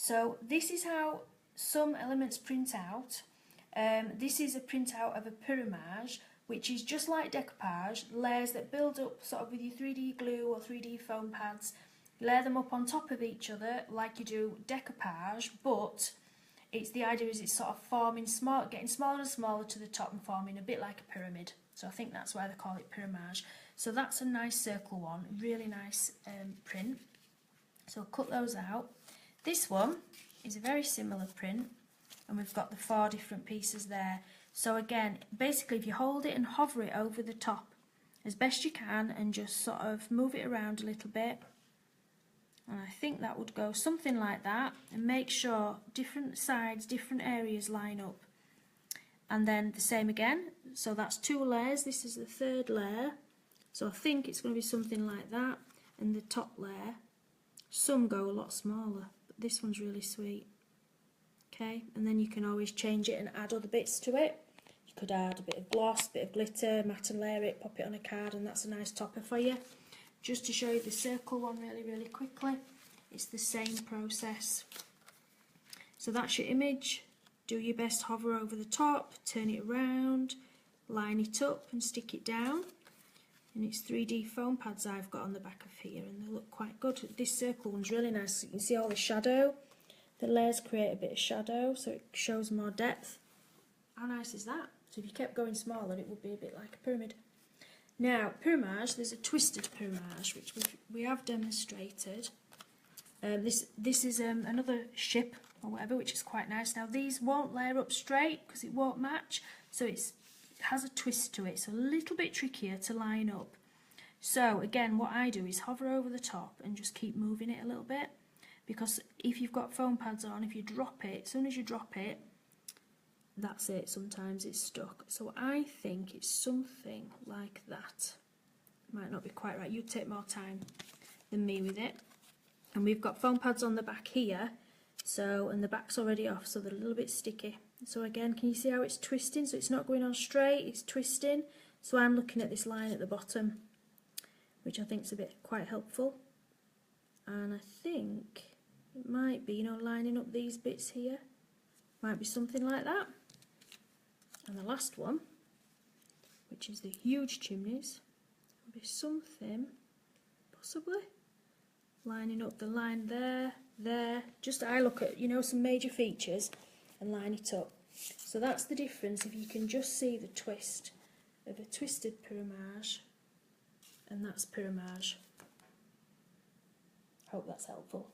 So this is how some elements print out. This is a printout of a Pyramage, which is just like decoupage, layers that build up sort of with your 3D glue or 3D foam pads, layer them up on top of each other like you do decoupage, but the idea is it's sort of forming small, getting smaller and smaller to the top and forming a bit like a pyramid. So I think that's why they call it Pyramage. So that's a nice circle one, really nice print. So I'll cut those out. This one is a very similar print, and we've got the 4 different pieces there. So again, basically if you hold it and hover it over the top as best you can and just sort of move it around a little bit, and I think that would go something like that, and make sure different sides, different areas line up. And then the same again, so that's 2 layers, this is the 3rd layer, so I think it's going to be something like that. And the top layer, some go a lot smaller, but this one's really sweet. Okay, and then you can always change it and add other bits to it. You could add a bit of gloss, a bit of glitter, matte and layer it, pop it on a card, and that's a nice topper for you. Just to show you the circle one really quickly, it's the same process. So that's your image. Do your best, hover over the top, turn it around, line it up and stick it down. And it's 3D foam pads I've got on the back of here, and they look quite good. This circle one's really nice. You can see all the shadow. The layers create a bit of shadow, so it shows more depth. How nice is that? So if you kept going smaller, it would be a bit like a pyramid. Now, Pyramage, there's a twisted Pyramage, which we have demonstrated. This is another ship or whatever, which is quite nice. Now, these won't layer up straight because it won't match, so it has a twist to it. It's a little bit trickier to line up. So again, what I do is hover over the top and just keep moving it a little bit, because if you've got foam pads on, if you drop it, as soon as you drop it, that's it, sometimes it's stuck. So I think it's something like that. Might not be quite right, you take more time than me with it. And we've got foam pads on the back here, so, and the back's already off, so they're a little bit sticky. So again, can you see how it's twisting? So it's not going on straight, it's twisting. So I'm looking at this line at the bottom, which I think is a bit quite helpful. And I think it might be, you know, lining up these bits here. Might be something like that. And the last one, which is the huge chimneys, will be something, possibly, lining up the line there. Just I look at, you know, some major features and line it up. So that's the difference, if you can just see the twist of a twisted Pyramage, and that's Pyramage. Hope that's helpful.